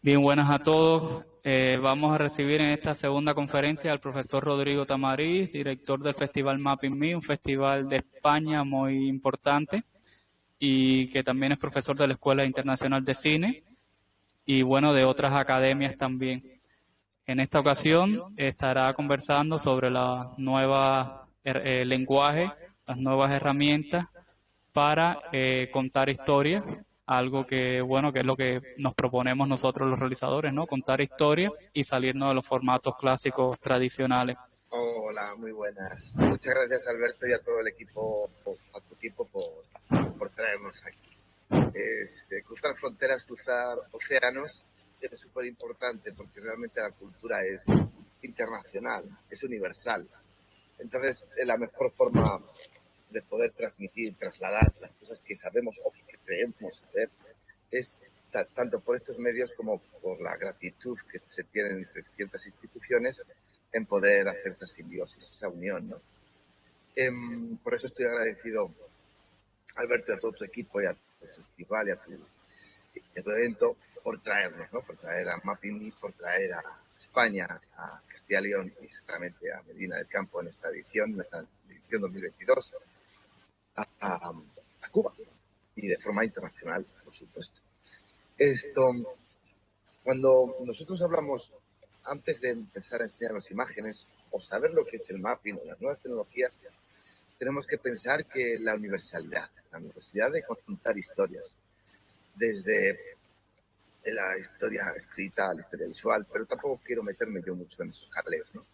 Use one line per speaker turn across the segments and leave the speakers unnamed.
Bien, buenas a todos. Vamos a recibir en esta segunda conferencia al profesor Rodrigo Tamariz, director del Festival Mapping Me, un festival de España muy importante y que también es profesor de la Escuela Internacional de Cine y bueno, de otras academias también. En esta ocasión estará conversando sobre la nueva lenguaje, las nuevas herramientas para contar historias, algo que, bueno, que es lo que nos proponemos nosotros los realizadores, ¿no? Contar historias y salirnos de los formatos clásicos tradicionales.
Hola, muy buenas. Muchas gracias, Alberto, y a todo el equipo, a tu equipo por traernos aquí. Cruzar fronteras, cruzar océanos es súper importante porque realmente la cultura es internacional, es universal. Entonces, la mejor forma de poder transmitir, trasladar las cosas que sabemos o que creemos saber es tanto por estos medios como por la gratitud que se tiene entre ciertas instituciones en poder hacer esa simbiosis, esa unión, ¿no? Por eso estoy agradecido, Alberto, a todo tu equipo y a tu festival y a tu evento por traernos, ¿no? Por traer a Mapping Me, por traer a España, a Castilla y León y seguramente a Medina del Campo en esta edición 2022, a Cuba y de forma internacional, por supuesto. Cuando nosotros hablamos, antes de empezar a enseñarnos imágenes o saber lo que es el mapping o las nuevas tecnologías, tenemos que pensar que la universalidad de contar historias, desde la historia escrita a la historia visual, pero tampoco quiero meterme yo mucho en esos jaleos, ¿no?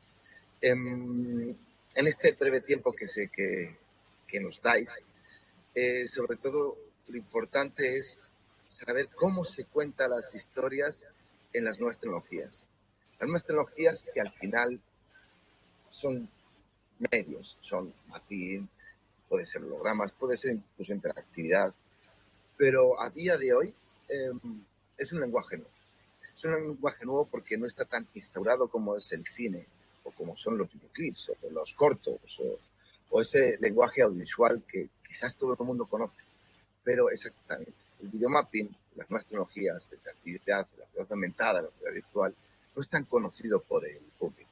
En este breve tiempo que nos dais, sobre todo lo importante es saber cómo se cuentan las historias en las nuevas tecnologías. Las nuevas tecnologías que al final son medios, son mapping, puede ser hologramas, puede ser incluso interactividad, pero a día de hoy es un lenguaje nuevo. Es un lenguaje nuevo porque no está tan instaurado como es el cine, o como son los videoclips, o los cortos, o ese lenguaje audiovisual que quizás todo el mundo conoce. Pero exactamente, el videomapping, las nuevas tecnologías de actividad, la realidad aumentada, la realidad virtual, no es tan conocido por el público.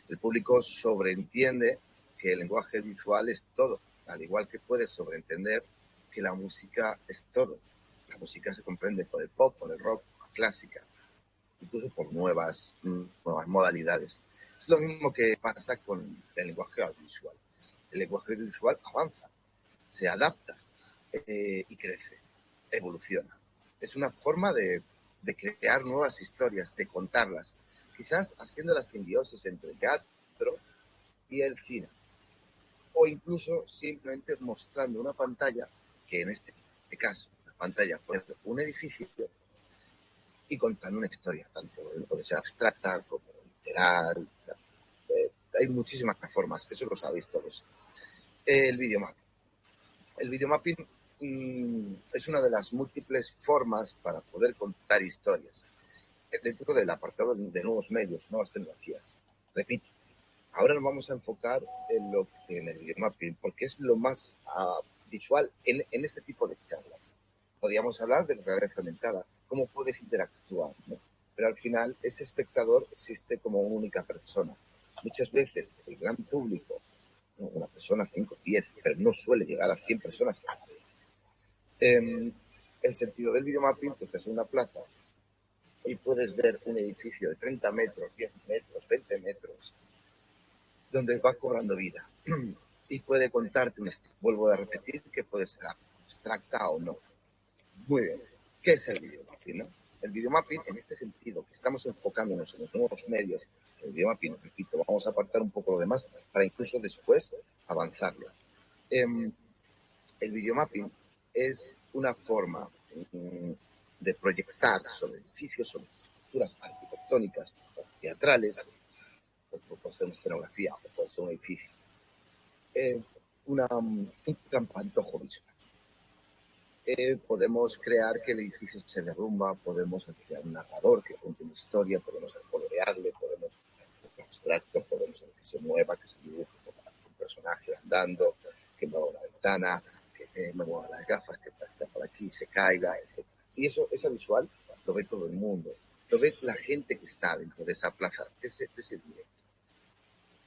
El público sobreentiende que el lenguaje visual es todo, al igual que puede sobreentender que la música es todo. La música se comprende por el pop, por el rock, por la clásica, incluso por nuevas modalidades. Es lo mismo que pasa con el lenguaje audiovisual. El lenguaje audiovisual avanza, se adapta, y crece, evoluciona. Es una forma de crear nuevas historias, de contarlas, quizás haciendo la simbiosis entre el teatro y el cine, o incluso simplemente mostrando una pantalla, que en este caso, la pantalla puede ser un edificio, y contando una historia, tanto puede ser abstracta como literal. Hay muchísimas formas, eso lo sabéis todos. El videomapping. El videomapping es una de las múltiples formas para poder contar historias dentro del apartado de nuevos medios, nuevas tecnologías. Repito, ahora nos vamos a enfocar en el videomapping porque es lo más visual en este tipo de charlas. Podríamos hablar de realidad aumentada, cómo puedes interactuar, ¿no? Pero al final ese espectador existe como una única persona. Muchas veces el gran público, una persona, 5, 10, pero no suele llegar a 100 personas a la vez. El sentido del videomapping, que estás en una plaza y puedes ver un edificio de 30 metros, 10 metros, 20 metros, donde va cobrando vida y puede contarte una historia. Vuelvo a repetir que puede ser abstracta o no. Muy bien. ¿Qué es el videomapping, no? El videomapping, en este sentido, que estamos enfocándonos en los nuevos medios, el videomapping, repito, vamos a apartar un poco lo demás para incluso después avanzarlo. El videomapping es una forma de proyectar sobre edificios, sobre estructuras arquitectónicas o teatrales, puede ser una escenografía o puede ser un edificio, un trampantojo visual. Podemos crear que el edificio se derrumba, podemos crear un narrador que cuente una historia, podemos colorearle, podemos hacer abstracto, podemos hacer que se mueva, que se dibuje un personaje andando, que mueva una ventana, que me mueva las gafas, que aparezca por aquí, se caiga, etc. Y esa visual lo ve todo el mundo, lo ve la gente que está dentro de esa plaza, de ese directo.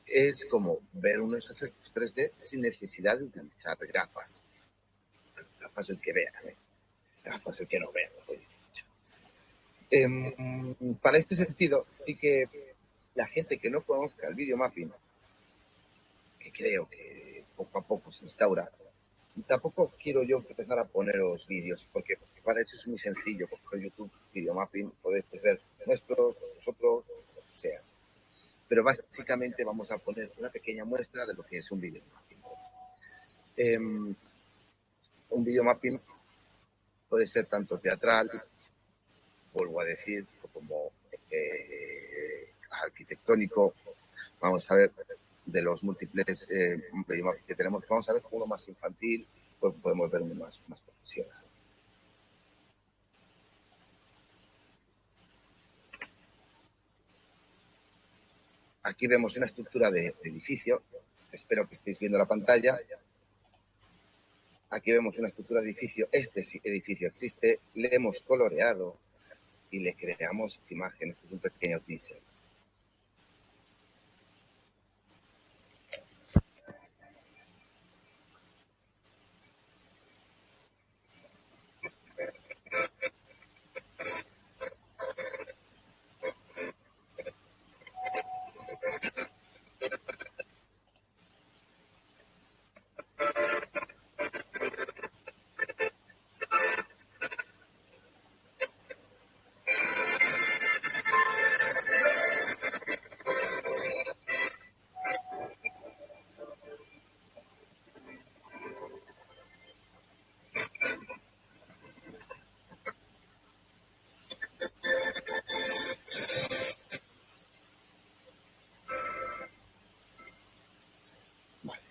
Es como ver unos efectos 3D sin necesidad de utilizar gafas. Gafas el que vea, gafas el que no vea, mejor dicho. Para este sentido, sí que la gente que no conozca el videomapping, que creo que poco a poco se instaura, tampoco quiero yo empezar a poneros vídeos, porque para eso es muy sencillo, coger YouTube, videomapping, podéis ver nuestros, vosotros, lo que sea. Pero básicamente vamos a poner una pequeña muestra de lo que es un videomapping. Un videomapping puede ser tanto teatral, vuelvo a decir, como arquitectónico. Vamos a ver de los múltiples videomapping que tenemos, vamos a ver uno más infantil, pues podemos ver uno más profesional. Aquí vemos una estructura de edificio. Espero que estéis viendo la pantalla. Aquí vemos una estructura de edificio. Este edificio existe, le hemos coloreado y le creamos imagen. Este es un pequeño teaser.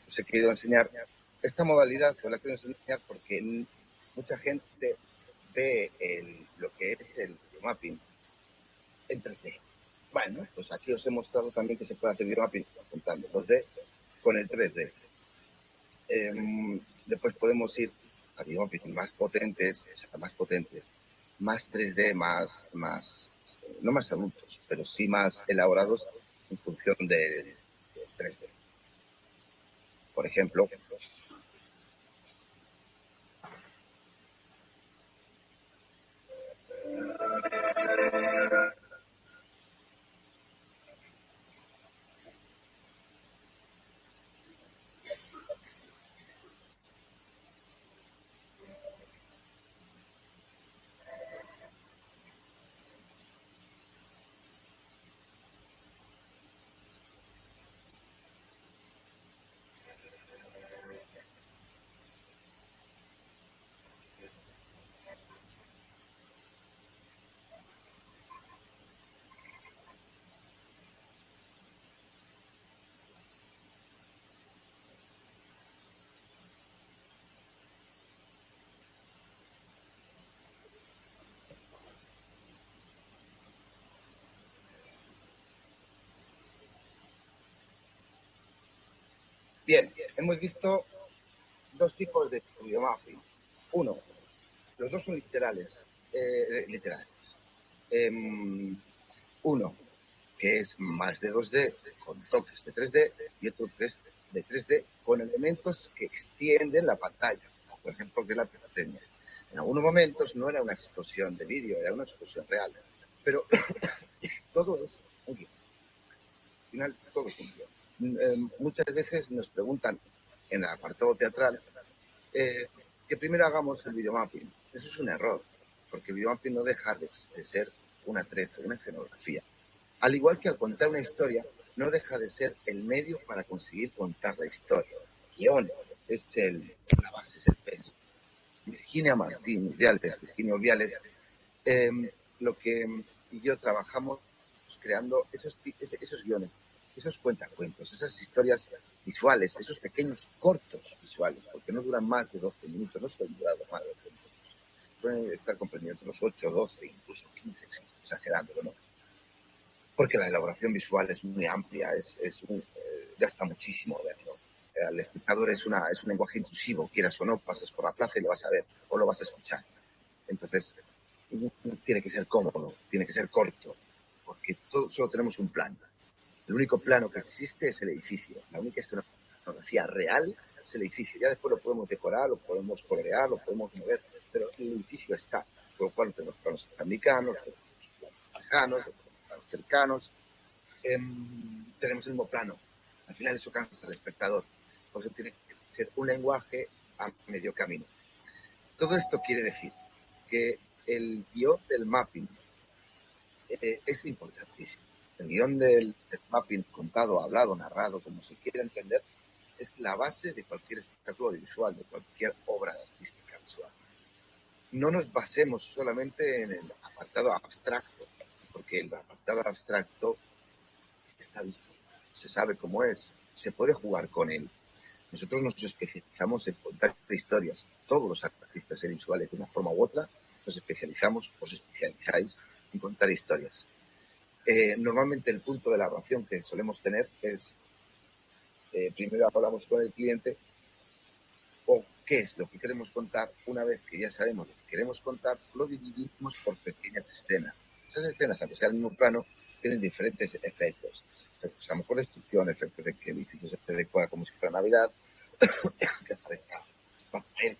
Os he querido enseñar esta modalidad, os la quiero enseñar porque mucha gente ve lo que es el videomapping en 3D. Bueno, pues aquí os he mostrado también que se puede hacer videomapping juntando 2D con el 3D. Después podemos ir a videomapping más potentes, más 3D, no más adultos, pero sí más elaborados en función del 3D. Por ejemplo, bien, hemos visto dos tipos de videomapping. Uno, los dos son literales. Uno, que es más de 2D con toques de 3D, y otro que es de 3D con elementos que extienden la pantalla, por ejemplo, que es la pirotecnia. En algunos momentos no era una explosión de vídeo, era una explosión real, pero todo es un guión. Al final, todo es un guión. Muchas veces nos preguntan en el apartado teatral que primero hagamos el videomapping. Eso es un error, porque el videomapping no deja de ser una trece, una escenografía. Al igual que al contar una historia, no deja de ser el medio para conseguir contar la historia. El guión es la base, es el peso. Virginia Urdiales, lo que yo trabajamos creando esos guiones, esos cuentacuentos, esas historias visuales, esos pequeños cortos visuales, porque no duran más de 12 minutos, no suelen durar más de 12 minutos. Suelen estar comprendidos entre los 8, 12, incluso 15, exagerándolo, ¿no? Porque la elaboración visual es muy amplia, gasta muchísimo verlo. El espectador es un lenguaje intrusivo, quieras o no, pasas por la plaza y lo vas a ver o lo vas a escuchar. Entonces, tiene que ser cómodo, tiene que ser corto, porque solo tenemos un plano. El único plano que existe es el edificio. La única fotografía real es el edificio. Ya después lo podemos decorar, lo podemos colorear, lo podemos mover, pero el edificio está. Por lo cual tenemos planos americanos, lejanos, planos cercanos. Tenemos el mismo plano. Al final eso cansa al espectador. Por eso tiene que ser un lenguaje a medio camino. Todo esto quiere decir que el guión del mapping es importantísimo. El guión del mapping, contado, hablado, narrado, como se quiera entender, es la base de cualquier espectáculo visual, de cualquier obra artística visual. No nos basemos solamente en el apartado abstracto, porque el apartado abstracto está visto, se sabe cómo es, se puede jugar con él. Nosotros nos especializamos en contar historias. Todos los artistas visuales, de una forma u otra, nos especializamos, os especializáis en contar historias. Normalmente el punto de elaboración que solemos tener es, primero hablamos con el cliente, o qué es lo que queremos contar. Una vez que ya sabemos lo que queremos contar, lo dividimos por pequeñas escenas. Esas escenas, aunque sea el mismo plano, tienen diferentes efectos. Efectos a lo mejor de destrucción, efectos de que el edificio se decora como si fuera Navidad, que aparezca papel.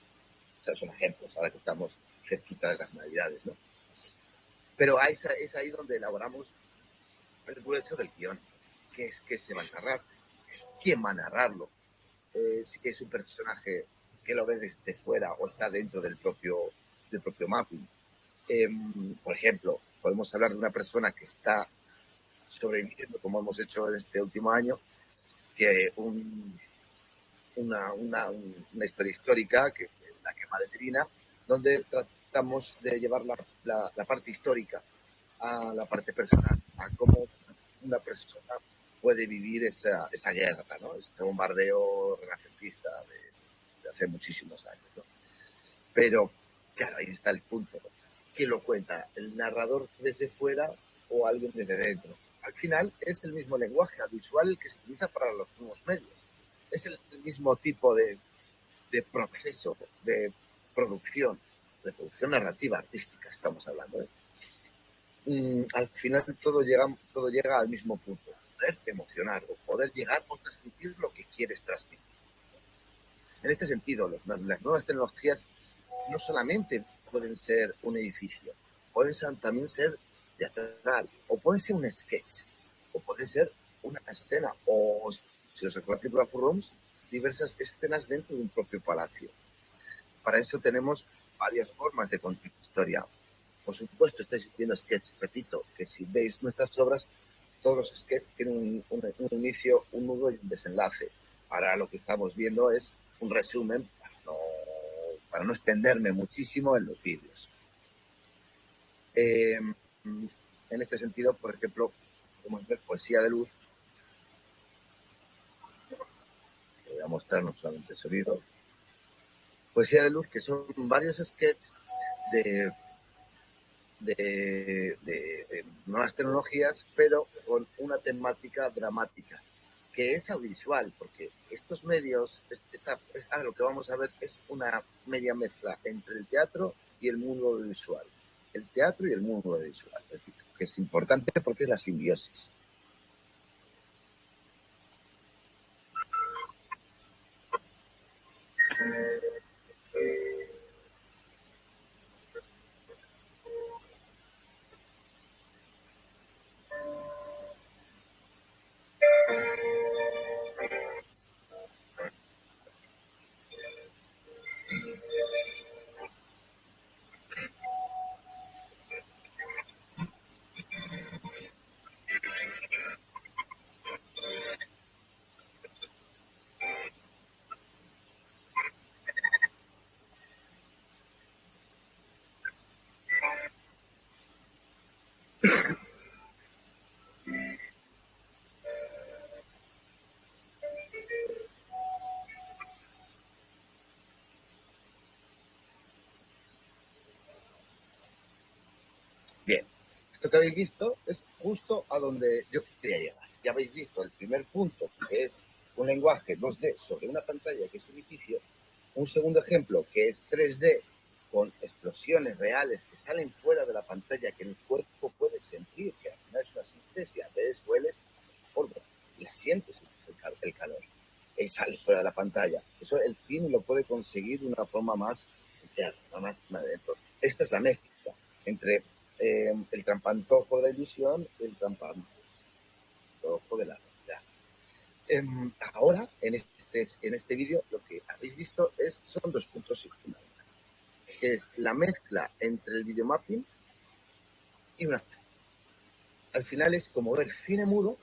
O sea, son ejemplos, ahora que estamos cerquita de las Navidades, ¿no? Pero es ahí donde elaboramos el grueso del guión. ¿Qué se va a narrar? ¿Quién va a narrarlo? Si es un personaje que lo ve desde fuera o está dentro del propio mapping. Por ejemplo, podemos hablar de una persona que está sobreviviendo, como hemos hecho en este último año, que una historia histórica, que es la quema de Trina, donde tratamos de llevar la parte histórica a la parte personal, a cómo una persona puede vivir esa guerra, ¿no? Este bombardeo renacentista de hace muchísimos años, ¿no? Pero, claro, ahí está el punto. ¿Quién lo cuenta? ¿El narrador desde fuera o alguien desde dentro? Al final es el mismo lenguaje visual que se utiliza para los nuevos medios. Es el mismo tipo de proceso de producción narrativa artística, estamos hablando, ¿eh? Al final todo llega al mismo punto, poder emocionar o poder llegar o transmitir lo que quieres transmitir. En este sentido, las nuevas tecnologías no solamente pueden ser un edificio, pueden también ser teatral, o puede ser un sketch, o puede ser una escena, o si os acordáis de la película Four Rooms, diversas escenas dentro de un propio palacio. Para eso tenemos varias formas de contar historia. Por supuesto, estáis viendo sketches, repito, que si veis nuestras obras, todos los sketches tienen un inicio, un nudo y un desenlace. Ahora lo que estamos viendo es un resumen para no extenderme muchísimo en los vídeos. En este sentido, por ejemplo, podemos ver Poesía de Luz. Voy a mostrarnos solamente el sonido. Poesía de Luz, que son varios sketches de nuevas tecnologías, pero con una temática dramática, que es audiovisual, porque estos medios, ahora lo que vamos a ver es una media mezcla entre el teatro y el mundo audiovisual. El teatro y el mundo audiovisual, repito, que es importante porque es la simbiosis. Bien, esto que habéis visto es justo a donde yo quería llegar. Ya habéis visto el primer punto, que es un lenguaje 2D sobre una pantalla que es edificio. Un segundo ejemplo, que es 3D con explosiones reales que salen fuera de la pantalla, que el cuerpo puede sentir, que al final es una sinestesia, ves, hueles, polvo, y la sientes el calor, y sale fuera de la pantalla. Eso el cine lo puede conseguir de una forma más interna, más adentro. Esta es la mezcla entre el trampantojo de la ilusión y el trampantojo de la realidad. Ahora, en este vídeo, lo que habéis visto son dos puntos fundamentales, que es la mezcla entre el videomapping y una actriz. Al final es como ver cine mudo,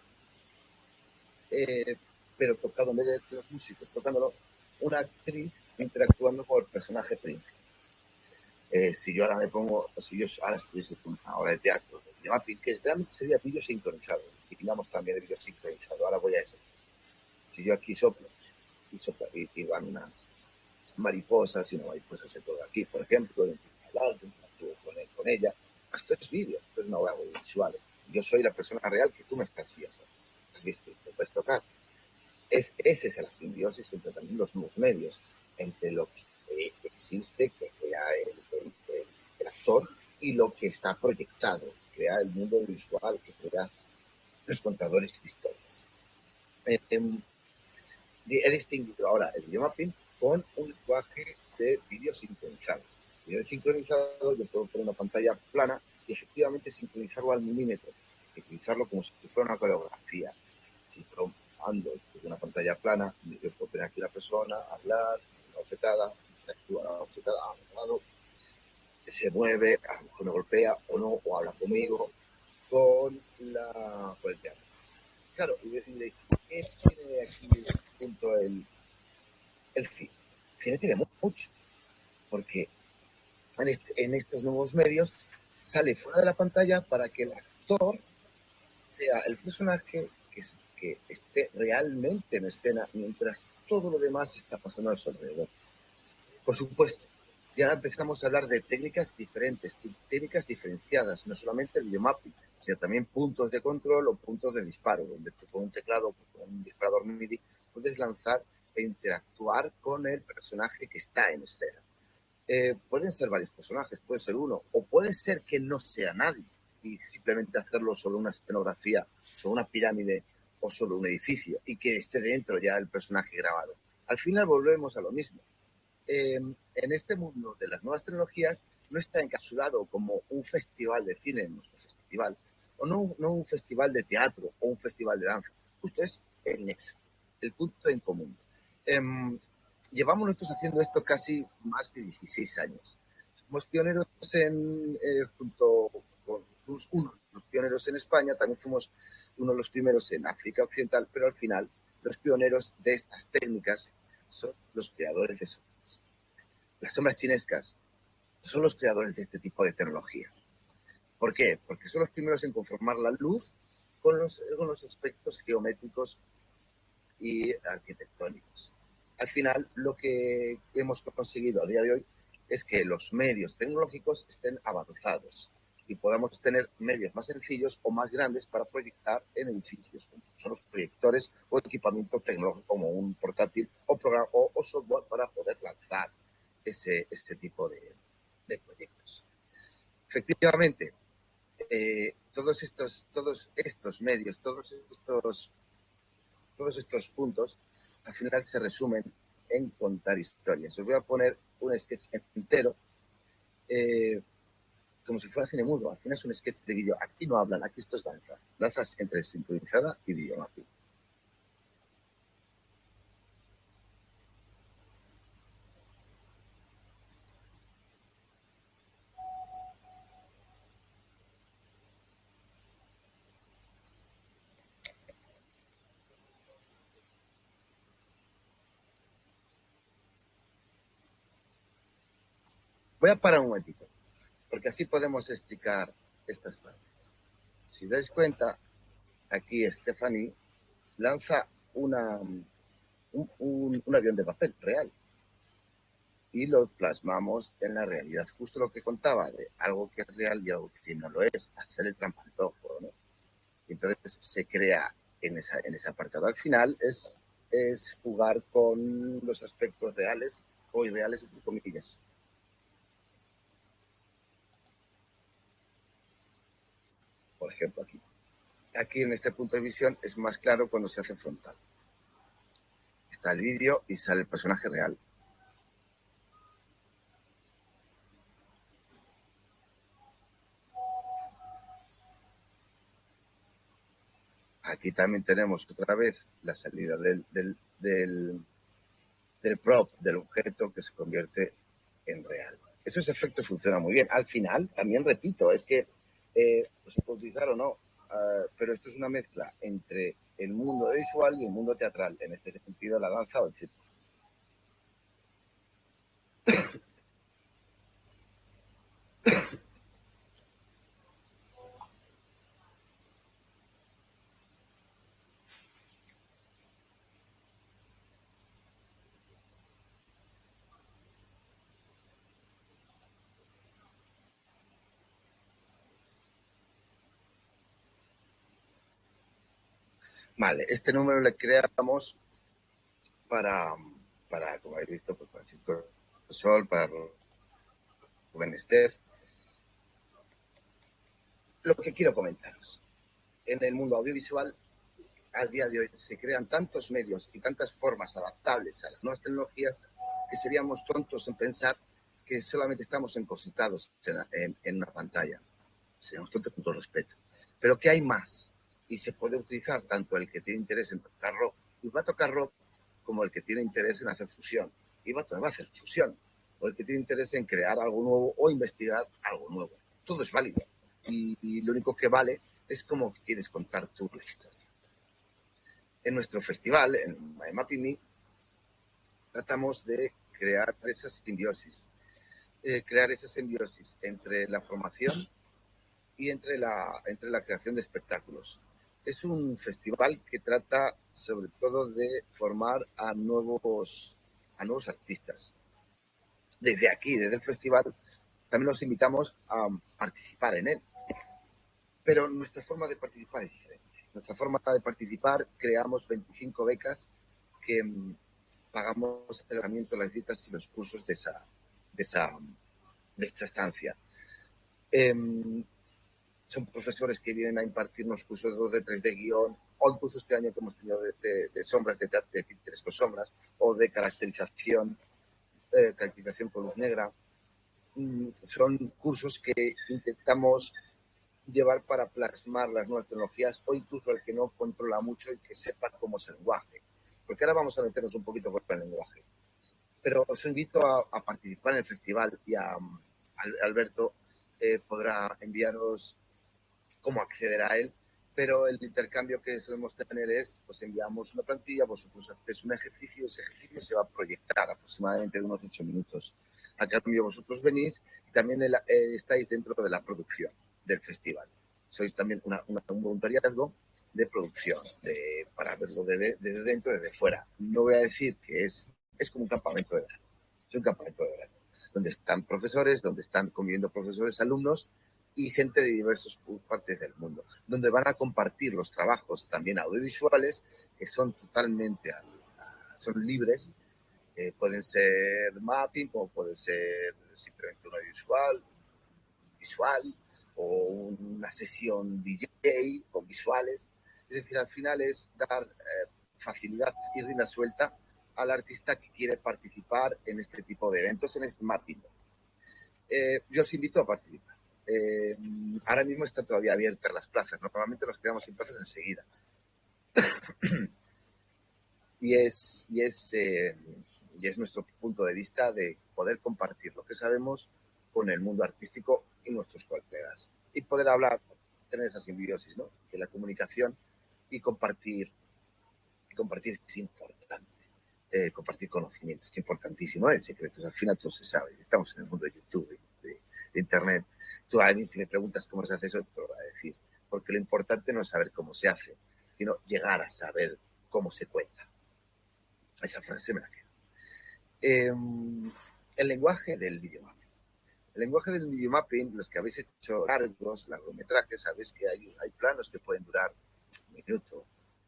pero tocado en vez de los músicos, tocándolo una actriz interactuando con el personaje principal. Si yo ahora me pongo, si yo ahora estuviese con una obra de teatro, de videomapping, que realmente sería vídeo sincronizado, y digamos también el vídeo sincronizado, ahora voy a eso. Si yo aquí soplo, y van unas mariposas, y una mariposa se toca aquí, por ejemplo, empiezo a hablar, interactúo con ella. Esto es vídeo, esto es una obra audiovisual. Yo soy la persona real que tú me estás viendo. Has visto, te puedes tocar. Esa es la simbiosis entre también los nuevos medios, entre lo que existe, que crea el actor, y lo que está proyectado, que crea el mundo visual, que crea los contadores de historias. He distinguido ahora el videomapping con un lenguaje de vídeo sincronizado. Vídeo sincronizado, yo puedo poner una pantalla plana y efectivamente sincronizarlo al milímetro, utilizarlo como si fuera una coreografía. Si yo ando desde una pantalla plana, yo puedo tener aquí una persona, hablar, una objetada, interactúa la objetada, a un lado, se mueve, a lo mejor me golpea o no, o habla conmigo, con el teatro. Claro, y diréis, ¿qué tiene aquí junto el cine? El cine tiene mucho, porque en estos nuevos medios sale fuera de la pantalla para que el actor sea el personaje que esté realmente en escena mientras todo lo demás está pasando a su alrededor. Por supuesto, ya empezamos a hablar de técnicas diferentes, técnicas diferenciadas, no solamente el videomapping, sino también puntos de control o puntos de disparo, donde tú con un teclado o con un disparador MIDI puedes lanzar e interactuar con el personaje que está en escena. Pueden ser varios personajes, puede ser uno, o puede ser que no sea nadie y simplemente hacerlo sobre una escenografía, sobre una pirámide o sobre un edificio y que esté dentro ya el personaje grabado. Al final volvemos a lo mismo. En este mundo de las nuevas tecnologías no está encapsulado como un festival de cine, nuestro festival, o no un festival de teatro o un festival de danza. Justo es el nexo, el punto en común. Llevamos nosotros haciendo esto casi más de 16 años. Somos pioneros junto con uno de los pioneros en España, también fuimos uno de los primeros en África Occidental, pero al final los pioneros de estas técnicas son los creadores de sombras. Las sombras chinescas son los creadores de este tipo de tecnología. ¿Por qué? Porque son los primeros en conformar la luz con los aspectos geométricos y arquitectónicos. Al final, lo que hemos conseguido a día de hoy es que los medios tecnológicos estén avanzados y podamos tener medios más sencillos o más grandes para proyectar en edificios, como son los proyectores o equipamiento tecnológico como un portátil o programa o software para poder lanzar este tipo de proyectos. Efectivamente, todos estos medios, todos estos puntos, al final se resumen en contar historias. Os voy a poner un sketch entero, como si fuera cine mudo. Al final es un sketch de vídeo. Aquí no hablan, aquí esto es danza. Danzas entre sincronizada y videomapping. Voy a parar un momentito, porque así podemos explicar estas partes. Si dais cuenta, aquí Stephanie lanza un avión de papel real y lo plasmamos en la realidad. Justo lo que contaba de algo que es real y algo que no lo es, hacer el trampantojo, ¿no? Y entonces se crea en ese apartado. Al final es jugar con los aspectos reales o irreales, entre comillas. ejemplo, aquí. Aquí en este punto de visión es más claro cuando se hace frontal. Está el vídeo y sale el personaje real. Aquí también tenemos otra vez la salida del prop, del objeto que se convierte en real. Esos efectos funcionan muy bien. Al final, también repito, es que se puede utilizar o no, pero esto es una mezcla entre el mundo visual y el mundo teatral, en este sentido la danza o el circo. Vale, este número le creamos para como habéis visto, pues para el Circo del Sol, para Rubén Estef. Lo que quiero comentaros, en el mundo audiovisual, al día de hoy se crean tantos medios y tantas formas adaptables a las nuevas tecnologías que seríamos tontos en pensar que solamente estamos encositados en una pantalla. Seríamos tontos con todo respeto. Pero que hay más y se puede utilizar tanto el que tiene interés en tocar rock y va a tocar rock como el que tiene interés en hacer fusión y va a hacer fusión, o el que tiene interés en crear algo nuevo o investigar algo nuevo. Todo es válido y lo único que vale es cómo quieres contar tú la historia. En nuestro festival, en MapInMe, tratamos de crear esa simbiosis, entre la formación y entre la creación de espectáculos. Es un festival que trata sobre todo de formar a nuevos artistas. Desde aquí, desde el festival, también los invitamos a participar en él. Pero nuestra forma de participar es diferente. Nuestra forma de participar, creamos 25 becas que pagamos el alojamiento, las dietas y los cursos de esta estancia. Son profesores que vienen a impartirnos cursos de 2 de 3 de guión, o incluso este año que hemos tenido de sombras, de títeres con sombras, o de caracterización con luz negra. Son cursos que intentamos llevar para plasmar las nuevas tecnologías o incluso el que no controla mucho y que sepa cómo es el lenguaje. Porque ahora vamos a meternos un poquito con el lenguaje. Pero os invito a participar en el festival y Alberto podrá enviaros cómo acceder a él, pero el intercambio que solemos tener es, os enviamos una plantilla, vosotros hacéis un ejercicio, ese ejercicio se va a proyectar aproximadamente de unos 8 minutos. A cambio vosotros venís y también estáis dentro de la producción del festival. Sois también un voluntariado de producción, para verlo desde dentro, desde fuera. No voy a decir que es como un campamento de verano. Es un campamento de verano, donde están profesores, donde están conviviendo profesores, alumnos y gente de diversas partes del mundo, donde van a compartir los trabajos también audiovisuales que son totalmente son libres. Pueden ser mapping, como puede ser simplemente un visual o una sesión DJ con visuales. Es decir, al final es dar facilidad y rienda suelta al artista que quiere participar en este tipo de eventos, en este mapping. Yo os invito a participar. Ahora mismo están todavía abiertas las plazas. Normalmente nos quedamos sin plazas enseguida. y es nuestro punto de vista de poder compartir lo que sabemos con el mundo artístico y nuestros colegas. Y poder hablar, tener esa simbiosis, ¿no? Que la comunicación y compartir es importante. Compartir conocimientos es importantísimo, ¿eh? Secretos, al final todo se sabe. Estamos en el mundo de YouTube, de Internet. Tú a mí si me preguntas cómo se hace eso, te lo voy a decir. Porque lo importante no es saber cómo se hace, sino llegar a saber cómo se cuenta. Esa frase me la quedo. El lenguaje del videomapping. El lenguaje del videomapping, los que habéis hecho largometrajes, sabéis que hay planos que pueden durar 1 minuto,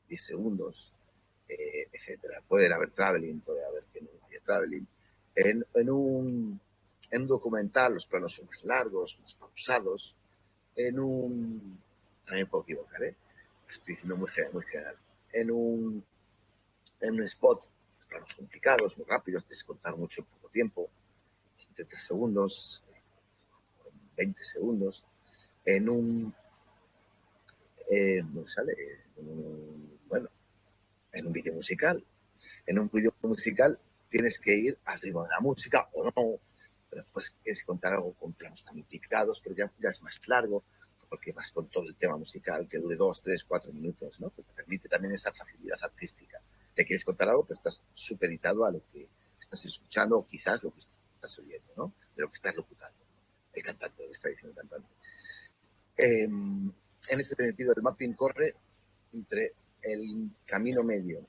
10 segundos, etcétera. Puede haber traveling, puede haber que no haya traveling. En un documental los planos son más largos, más pausados. En un también puedo equivocar, estoy diciendo muy general, en un spot, planos complicados, muy rápidos, tienes que contar mucho en poco tiempo, 30 segundos, 20 segundos, en un, ¿no sale? Bueno, en un vídeo musical. En un vídeo musical tienes que ir al ritmo de la música o no, pero después tienes que contar algo con planos tan implicados, pero ya es más largo, porque vas con todo el tema musical que dure 2, 3, 4 minutos, ¿no? Que te permite también esa facilidad artística. Te quieres contar algo, pero estás supeditado a lo que estás escuchando o quizás lo que estás oyendo, ¿no? De lo que estás locutando. El cantante, lo que está diciendo el cantante. En ese sentido, el mapping corre entre el camino medio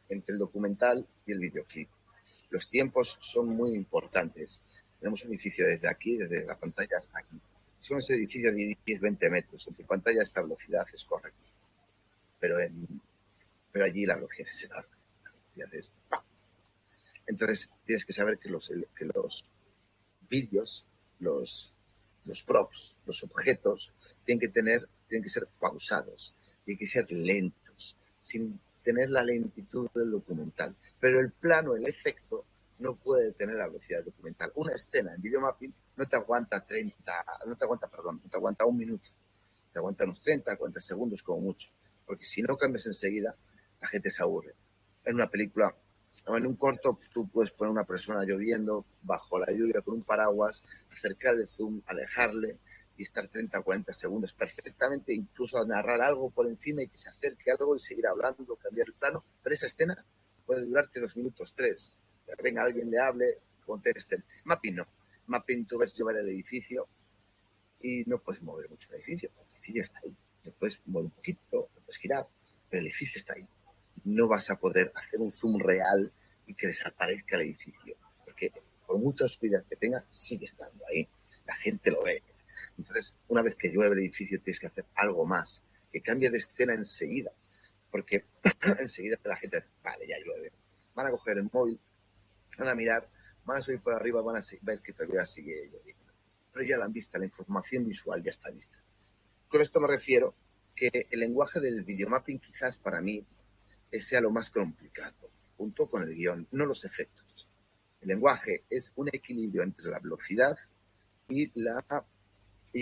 entre el documental y el videoclip. Los tiempos son muy importantes. Tenemos un edificio desde aquí, desde la pantalla hasta aquí. Son ese edificio de 10-20 metros. En tu pantalla esta velocidad es correcta. Pero allí la velocidad es enorme. La velocidad es ¡pam! Entonces tienes que saber que los vídeos, los props, los objetos, tienen que ser pausados, tienen que ser lentos, sin tener la lentitud del documental. Pero el plano, el efecto, no puede tener la velocidad del documental. Una escena en videomapping no te aguanta un minuto, te aguanta unos 30, 40 segundos como mucho, porque si no cambias enseguida, la gente se aburre. En una película, o en un corto, tú puedes poner una persona lloviendo, bajo la lluvia, con un paraguas, acercar el zoom, alejarle y estar 30 o 40 segundos perfectamente, incluso a narrar algo por encima y que se acerque algo y seguir hablando, cambiar el plano. Pero esa escena puede durarte 2 minutos, 3. Venga, alguien le hable, contesten. Mapping no. Mapping tú ves llevar el edificio y no puedes mover mucho el edificio. El edificio está ahí. Lo puedes mover un poquito, lo puedes girar, pero el edificio está ahí. No vas a poder hacer un zoom real y que desaparezca el edificio, porque por mucha oscuridad que tenga, sigue estando ahí. La gente lo ve. Entonces, una vez que llueve el edificio, tienes que hacer algo más, que cambie de escena enseguida, porque enseguida la gente, vale, ya llueve. Van a coger el móvil, van a mirar, van a subir por arriba, van a ver que todavía sigue lloviendo. Pero ya la han visto, la información visual ya está vista. Con esto me refiero que el lenguaje del videomapping quizás para mí sea lo más complicado, junto con el guión, no los efectos. El lenguaje es un equilibrio entre la velocidad y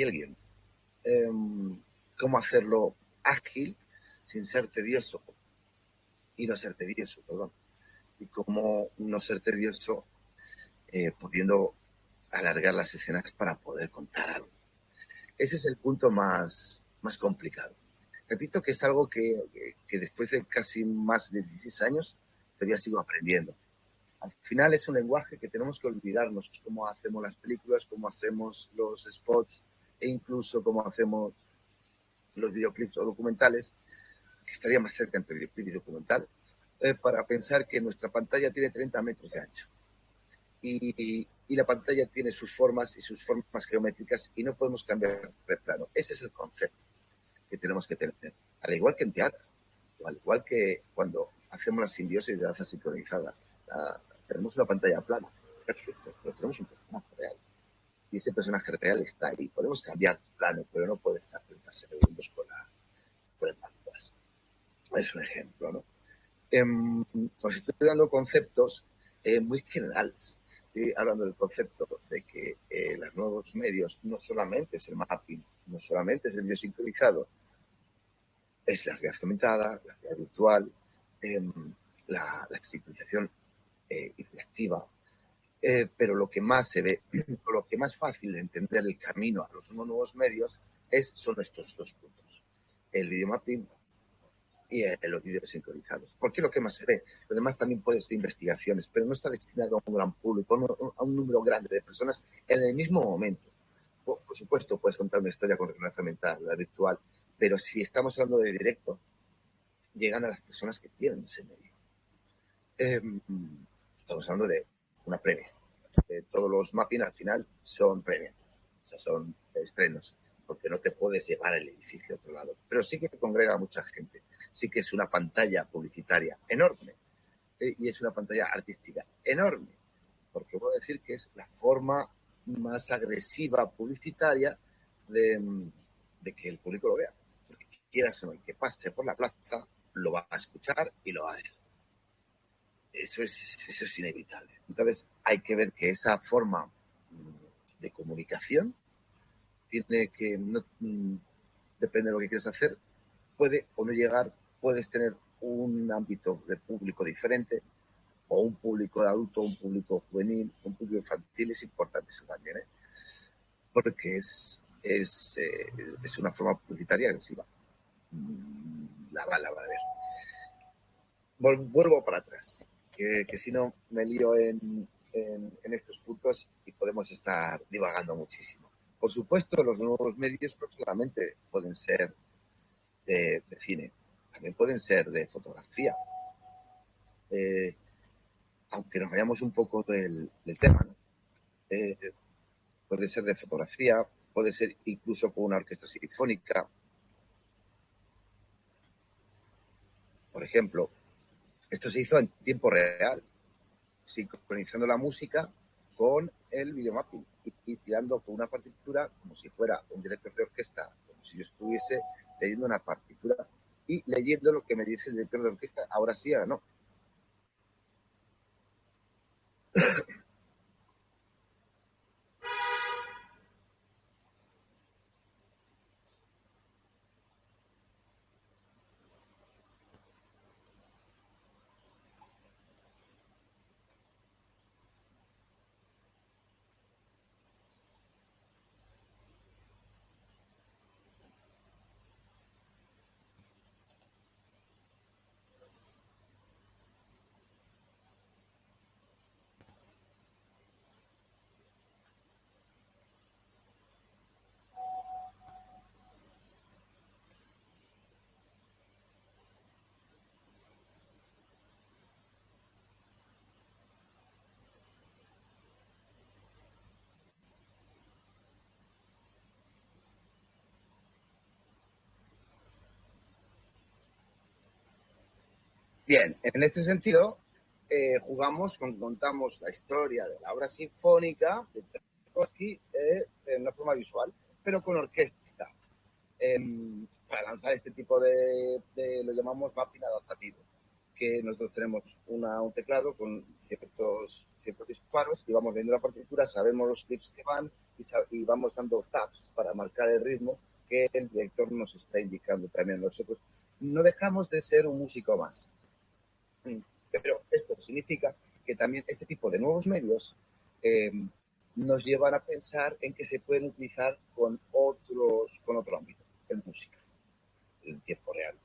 el guión. Cómo hacerlo ágil sin ser tedioso y no ser tedioso, perdón. Y cómo no ser tedioso pudiendo alargar las escenas para poder contar algo. Ese es el punto más complicado. Repito que es algo que después de casi más de 16 años todavía sigo aprendiendo. Al final es un lenguaje que tenemos que olvidarnos, cómo hacemos las películas, cómo hacemos los spots e incluso cómo hacemos los videoclips o documentales, que estaría más cerca entre videoclip y documental, para pensar que nuestra pantalla tiene 30 metros de ancho. Y la pantalla tiene sus formas y sus formas geométricas y no podemos cambiar de plano. Ese es el concepto que tenemos que tener. Al igual que en teatro, o al igual que cuando hacemos la simbiosis de danza sincronizada. Tenemos una pantalla plana, perfecto, pero tenemos un personaje real. Y ese personaje real está ahí. Podemos cambiar de plano, pero no puede estar 30 segundos con el paraguas. Es un ejemplo, ¿no? Os estoy dando conceptos muy generales. Estoy hablando del concepto de que los nuevos medios no solamente es el mapping, no solamente es el video sincronizado, es la realidad aumentada, la realidad virtual, la sincronización interactiva, pero lo que más se ve, lo que más fácil de entender el camino a los nuevos medios son estos dos puntos, el videomapping y los vídeos sincronizados. ¿Por qué lo que más se ve? Lo demás también puede ser investigaciones, pero no está destinado a un gran público, a un número grande de personas en el mismo momento. Por supuesto, puedes contar una historia con realidad aumentada, la virtual, pero si estamos hablando de directo, llegan a las personas que tienen ese medio. Estamos hablando de una premia. Todos los mapping al final son premios, o sea, son estrenos, porque no te puedes llevar el edificio a otro lado. Pero sí que congrega a mucha gente. Sí que es una pantalla publicitaria enorme y es una pantalla artística enorme, porque puedo decir que es la forma más agresiva publicitaria de que el público lo vea. Porque quieras o no, el que pase por la plaza, lo va a escuchar y lo va a ver. Eso es inevitable. Entonces, hay que ver que esa forma de comunicación tiene que, no, depende de lo que quieras hacer, puede o no llegar, puedes tener un ámbito de público diferente, o un público de adulto, un público juvenil, un público infantil, es importante eso también, porque es una forma publicitaria agresiva. La va a ver. Vuelvo para atrás, que si no me lío en estos puntos y podemos estar divagando muchísimo. Por supuesto, los nuevos medios no solamente pueden ser de cine, también pueden ser de fotografía. Aunque nos vayamos un poco del tema, ¿no? Puede ser de fotografía, puede ser incluso con una orquesta sinfónica. Por ejemplo, esto se hizo en tiempo real, sincronizando la música con el videomapping y tirando con una partitura como si fuera un director de orquesta, como si yo estuviese leyendo una partitura y leyendo lo que me dice el director de orquesta, ahora sí, ahora no. Bien, en este sentido, contamos la historia de la obra sinfónica de Tchaikovsky en una forma visual, pero con orquesta, para lanzar este tipo lo llamamos mapping adaptativo, que nosotros tenemos un teclado con ciertos disparos y vamos viendo la partitura, sabemos los clips que van y vamos dando taps para marcar el ritmo que el director nos está indicando también. Nosotros no dejamos de ser un músico más. Pero esto significa que también este tipo de nuevos medios nos llevan a pensar en que se pueden utilizar con otro ámbito, en música, en tiempo real.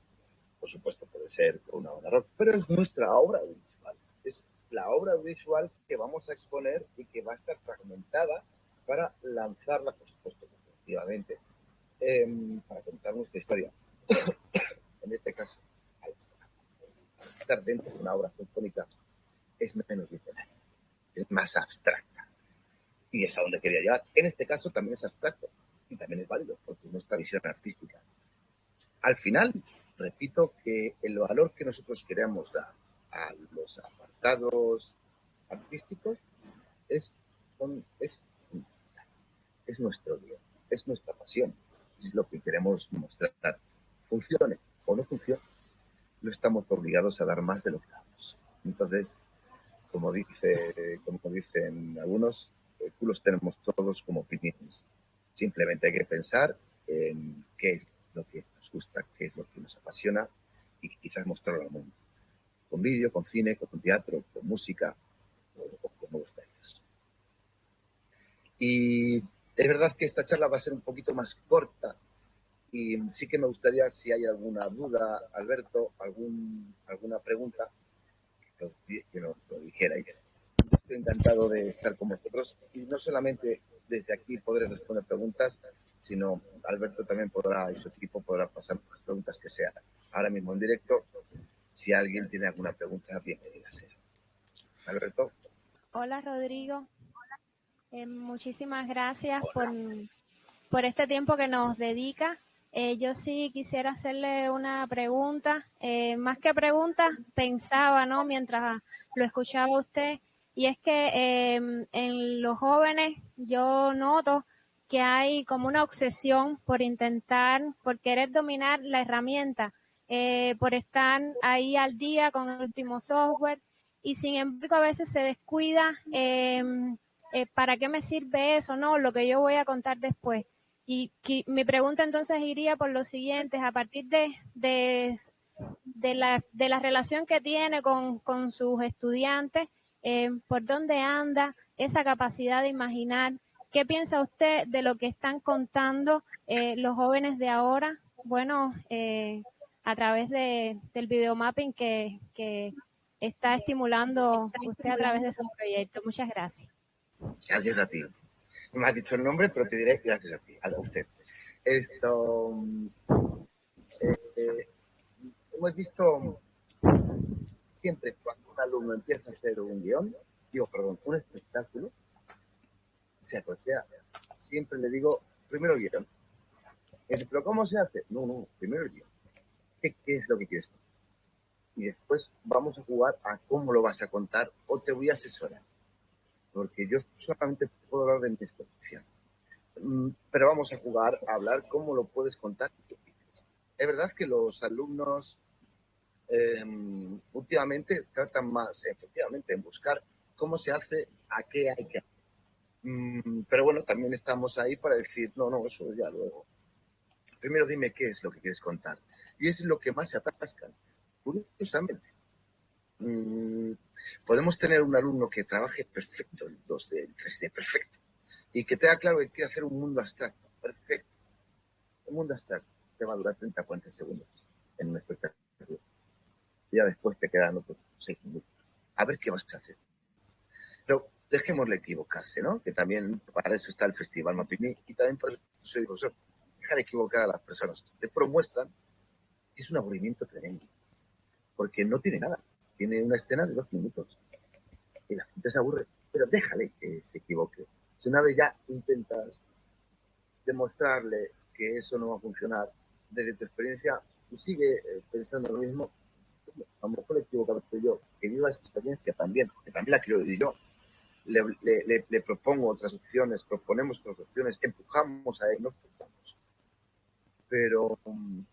Por supuesto, puede ser con una banda rock, pero es nuestra obra audiovisual. Es la obra audiovisual que vamos a exponer y que va a estar fragmentada para lanzarla, por supuesto, efectivamente, para contar nuestra historia. En este caso, estar dentro de una obra sinfónica es menos literaria, es más abstracta. Y es a donde quería llegar. En este caso también es abstracto y también es válido, porque es nuestra visión artística. Al final, repito que el valor que nosotros queremos dar a los apartados artísticos es nuestro guión, es nuestra pasión, es lo que queremos mostrar. Funcione o no funcione, no estamos obligados a dar más de lo que damos. Entonces, como dicen algunos, culos tenemos todos como opiniones. Simplemente hay que pensar en qué es lo que nos gusta, qué es lo que nos apasiona y quizás mostrarlo al mundo. Con vídeo, con cine, con teatro, con música o con nuevos medios. Y es verdad que esta charla va a ser un poquito más corta y sí que me gustaría, si hay alguna duda, Alberto, alguna pregunta, que nos lo dijerais. Estoy encantado de estar con vosotros y no solamente desde aquí podré responder preguntas, sino Alberto también podrá y su equipo podrá pasar las preguntas que sean. Ahora mismo en directo, si alguien tiene alguna pregunta, bienvenida sea. Alberto.
Hola Rodrigo, muchísimas gracias por este tiempo que nos dedica. Yo sí quisiera hacerle una pregunta, más que pregunta, pensaba, ¿no? Mientras lo escuchaba usted, y es que en los jóvenes yo noto que hay como una obsesión por intentar, por querer dominar la herramienta, por estar ahí al día con el último software y sin embargo a veces se descuida ¿para qué me sirve eso? No, lo que yo voy a contar después. Y mi pregunta entonces iría por lo siguiente, a partir de la relación que tiene con sus estudiantes, por dónde anda, esa capacidad de imaginar. ¿Qué piensa usted de lo que están contando los jóvenes de ahora? Bueno, a través del videomapping que está estimulando usted a través de su proyecto. Muchas gracias.
Gracias a ti. No me has dicho el nombre, pero te diré gracias a ti, a usted. Esto, hemos visto siempre cuando un alumno empieza a hacer un guión, un espectáculo, sea cual sea, siempre le digo, primero el guión. ¿Pero cómo se hace? No, primero el guión. ¿Qué es lo que quieres contar? Y después vamos a jugar a cómo lo vas a contar o te voy a asesorar. Porque yo solamente puedo hablar de mi experiencia. Pero vamos a jugar a hablar cómo lo puedes contar. Es verdad que los alumnos últimamente tratan más, efectivamente, en buscar cómo se hace, a qué hay que hacer. Pero bueno, también estamos ahí para decir, no, eso ya luego. Primero dime qué es lo que quieres contar. Y es lo que más se atascan. Curiosamente. Podemos tener un alumno que trabaje perfecto el 2D, el 3D, perfecto. Y que tenga claro que quiere hacer un mundo abstracto, perfecto. Un mundo abstracto te va a durar 30 o 40 segundos en un espectáculo. Y ya después te quedan otros 6 minutos. A ver qué vas a hacer. Pero dejémosle equivocarse, ¿no? Que también para eso está el Festival Mapimí y también por eso soy profesor. Dejar equivocar a las personas. Después muestran que es un aburrimiento tremendo. Porque no tiene nada. Tiene una escena de 2 minutos. Y la gente se aburre. Pero déjale que se equivoque. Si una vez ya intentas demostrarle que eso no va a funcionar desde tu experiencia y sigue pensando lo mismo, a lo mejor le equivocado yo, que viva esa experiencia también, que también la quiero vivir yo. Le propongo otras opciones, proponemos otras opciones, empujamos a él, no empujamos. Pero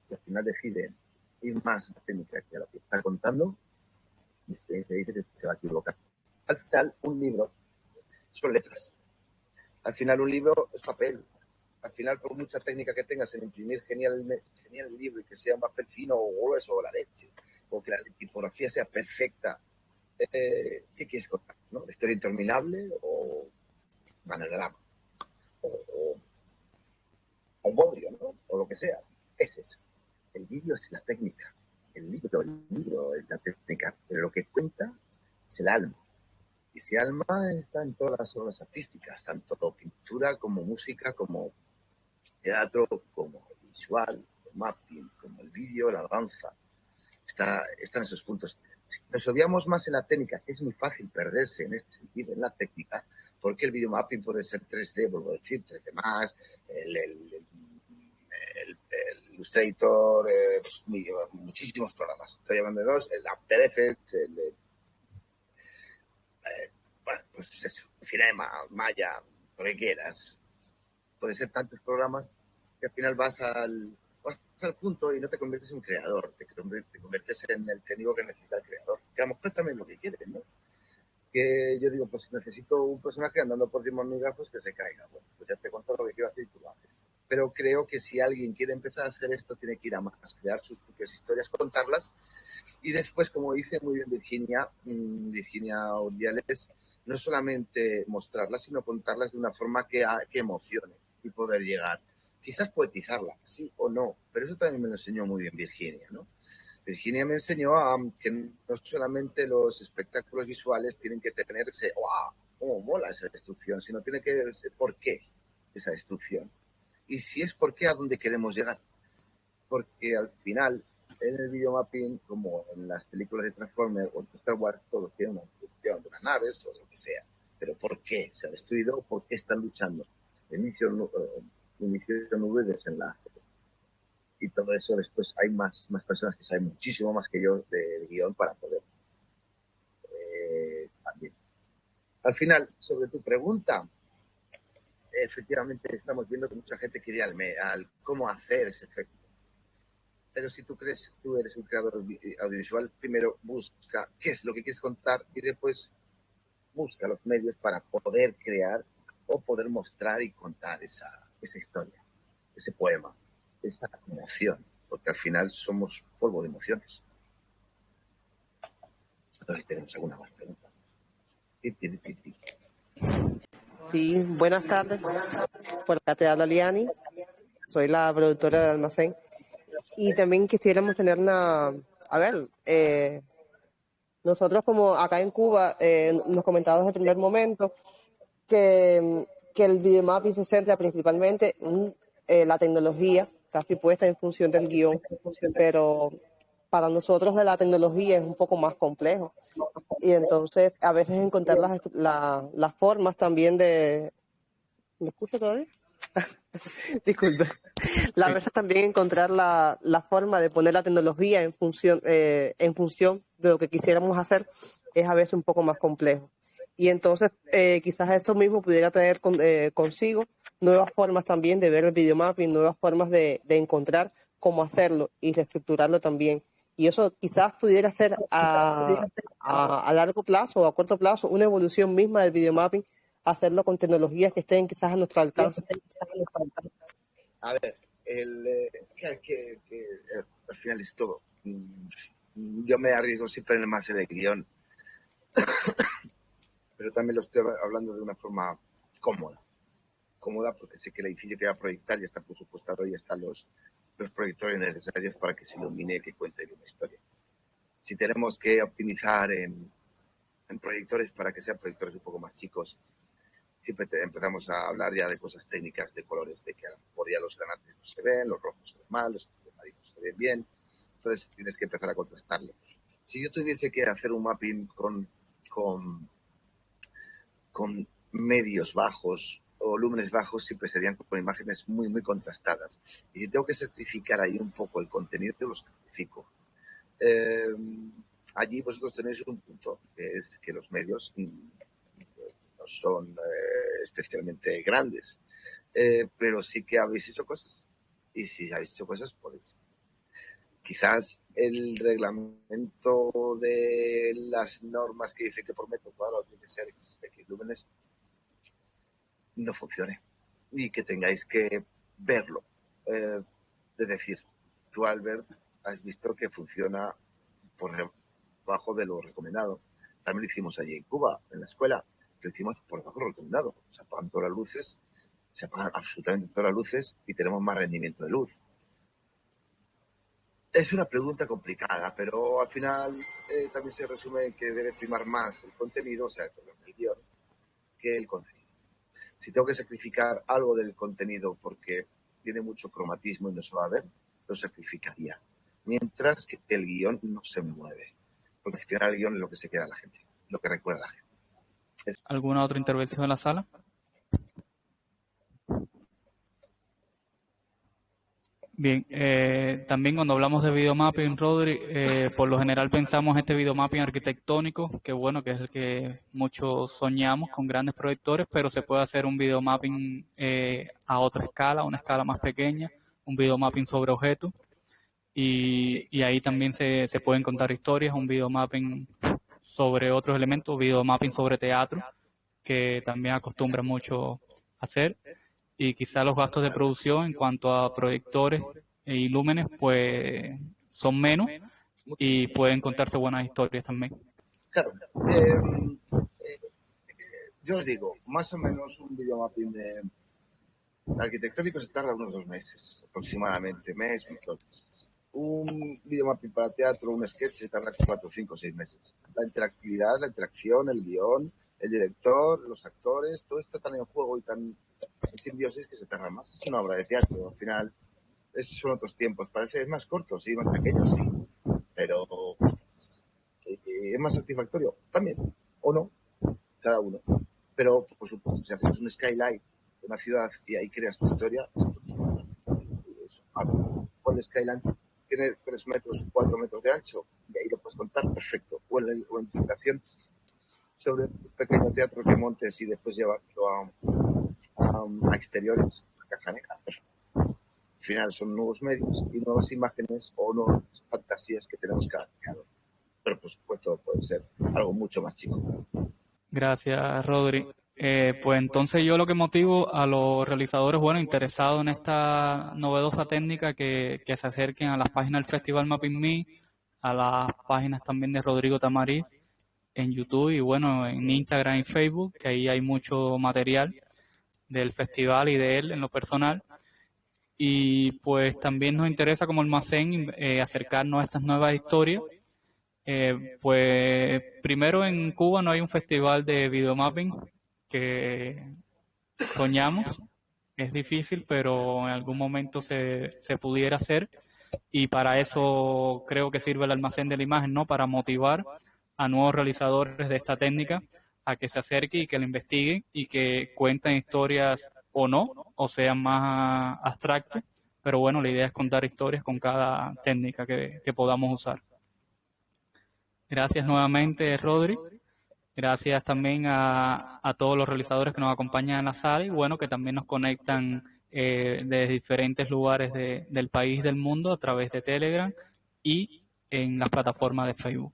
si al final decide ir más a la técnica que a lo que está contando, mi experiencia dice que se va a equivocar. Al final, un libro son letras. Al final, un libro es papel. Al final, por mucha técnica que tengas en imprimir genial el libro y que sea un papel fino o grueso o la leche, o que la tipografía sea perfecta, ¿qué quieres contar? ¿No? ¿La historia interminable o manera o un bodrio, ¿no? O lo que sea? Es eso. El vídeo es la técnica. El libro es la técnica. Pero lo que cuenta es el alma. Y ese alma está en todas las obras artísticas, tanto pintura como música, como teatro, como visual, como mapping, como el vídeo, la danza. Están esos puntos. Nos obviamos más en la técnica, que es muy fácil perderse en este sentido, en la técnica, porque el videomapping puede ser 3D, vuelvo a decir, 3D más, el Illustrator, muchísimos programas. Estoy hablando de 2, el After Effects, bueno, pues eso, Cinema, Maya, lo que quieras. Puede ser tantos programas que al final vas al punto y no te conviertes en un creador, te conviertes en el técnico que necesita el creador, que a lo mejor también es lo que quieres, ¿no? Que yo digo, pues necesito un personaje andando por encima de mi pues que se caiga. Bueno, pues ya te cuento lo que quiero hacer y tú lo haces. Pero creo que si alguien quiere empezar a hacer esto, tiene que ir a más, crear sus propias historias, contarlas y después, como dice muy bien Virginia Urdiales, no solamente mostrarlas, sino contarlas de una forma que emocione y poder llegar. Quizás poetizarla, sí o no, pero eso también me lo enseñó muy bien Virginia, ¿no? Virginia me enseñó que no solamente los espectáculos visuales tienen que tener ese ¡wow! ¡Cómo mola esa destrucción! Sino tiene que ser por qué esa destrucción. Y si es por qué, a dónde queremos llegar. Porque al final, en el videomapping, como en las películas de Transformers o de Star Wars, todo tiene una destrucción de unas naves o de lo que sea. Pero ¿por qué se ha destruido? ¿Por qué están luchando? Inicio nube de desenlace. Y todo eso después hay más personas que saben muchísimo más que yo de guión para poder también. Al final, sobre tu pregunta, efectivamente estamos viendo que mucha gente quería al cómo hacer ese efecto. Pero si tú eres un creador audiovisual, primero busca qué es lo que quieres contar y después busca los medios para poder crear o poder mostrar y contar esa historia, ese poema, esa emoción, porque al final somos polvo de emociones. Entonces tenemos alguna más pregunta.
Sí, buenas tardes. Por acá te habla Liani. Soy la productora de Almacén. Y también quisiéramos tener nosotros como acá en Cuba, nos comentaba desde el primer momento que el videomapping se centra principalmente en la tecnología, casi puesta en función del guión, pero para nosotros de la tecnología es un poco más complejo. Y entonces a veces encontrar las formas también de... ¿Me escucha todavía? Disculpe. La verdad también encontrar la forma de poner la tecnología en función de lo que quisiéramos hacer es a veces un poco más complejo. Y entonces quizás esto mismo pudiera traer consigo nuevas formas también de ver el videomapping, nuevas formas de encontrar cómo hacerlo y reestructurarlo también. Y eso quizás pudiera ser a largo plazo o a corto plazo una evolución misma del videomapping, hacerlo con tecnologías que estén quizás a nuestro alcance.
A ver, al final es todo. Yo me arriesgo siempre en más el guión, pero también lo estoy hablando de una forma cómoda. Cómoda porque sé que el edificio que va a proyectar ya está presupuestado y ya están los proyectores necesarios para que se ilumine, que cuente una historia. Si tenemos que optimizar en proyectores para que sean proyectores un poco más chicos, siempre empezamos a hablar ya de cosas técnicas, de colores, de que a lo mejor ya los granates no se ven, los rojos se ven mal, los amarillos se ven bien. Entonces tienes que empezar a contrastarlo. Si yo tuviese que hacer un mapping con medios bajos o volúmenes bajos, siempre serían con imágenes muy, muy contrastadas. Y si tengo que sacrificar ahí un poco el contenido, lo sacrifico. Allí vosotros tenéis un punto, que es que los medios no son especialmente grandes, pero sí que habéis hecho cosas. Y si habéis hecho cosas, podéis. Quizás el reglamento de las normas que dice que por metro cuadrado tiene que ser X lúmenes no funcione y que tengáis que verlo. Es decir, tú, Albert, has visto que funciona por debajo de lo recomendado. También lo hicimos allí en Cuba, en la escuela. Lo hicimos por debajo de lo recomendado. Se apagan todas las luces, se apagan absolutamente todas las luces y tenemos más rendimiento de luz. Es una pregunta complicada, pero al final también se resume en que debe primar más el contenido, o sea, el guión, que el contenido. Si tengo que sacrificar algo del contenido porque tiene mucho cromatismo y no se va a ver, lo sacrificaría. Mientras que el guión no se mueve. Porque al final el guión es lo que se queda a la gente, lo que recuerda a la gente.
¿Alguna otra intervención en la sala? Bien, también cuando hablamos de videomapping, Rodri, por lo general pensamos este videomapping arquitectónico, que bueno, que es el que muchos soñamos con grandes proyectores, pero se puede hacer un videomapping a otra escala, una escala más pequeña, un videomapping sobre objetos, y ahí también se pueden contar historias, un videomapping sobre otros elementos, videomapping sobre teatro, que también acostumbra mucho hacer. Y quizá los gastos de producción en cuanto a proyectores y lúmenes pues son menos y pueden contarse buenas historias también.
Claro. Yo os digo, más o menos un videomapping de arquitectónico se tarda unos 2 meses, aproximadamente, mes, 2 meses. Un videomapping para teatro, un sketch, se tarda 4, 5, 6 meses. La interactividad, la interacción, el guión, el director, los actores, todo está tan en juego y tan en simbiosis que se tarda más. Es una obra de teatro, al final son otros tiempos. Parece es más corto, sí, más pequeño, sí, pero es más satisfactorio también, o no, cada uno. Pero, por supuesto, si haces un skyline de una ciudad y ahí creas tu historia, el skyline tiene 3 metros, 4 metros de ancho y ahí lo puedes contar perfecto. O en tu creación sobre un pequeño teatro que montes y después llevarlo a exteriores, a caja negra. Al final son nuevos medios y nuevas imágenes o nuevas fantasías que tenemos cada creador. Pero por supuesto puede ser algo mucho más chico.
Gracias, Rodri. Pues entonces yo lo que motivo a los realizadores, bueno, interesados en esta novedosa técnica que se acerquen a las páginas del Festival Mapping Me, a las páginas también de Rodrigo Tamariz en YouTube y bueno, en Instagram y Facebook, que ahí hay mucho material del festival y de él en lo personal. Y pues también nos interesa como almacén acercarnos a estas nuevas historias. Pues primero en Cuba no hay un festival de videomapping que soñamos. Es difícil, pero en algún momento se pudiera hacer. Y para eso creo que sirve el almacén de la imagen, ¿no? Para motivar a nuevos realizadores de esta técnica a que se acerquen y que la investiguen y que cuenten historias o no, o sean más abstractos. Pero bueno, la idea es contar historias con cada técnica que podamos usar. Gracias nuevamente, Rodri. Gracias también a todos los realizadores que nos acompañan en la sala y bueno, que también nos conectan desde diferentes lugares del país, del mundo, a través de Telegram y en las plataformas de Facebook.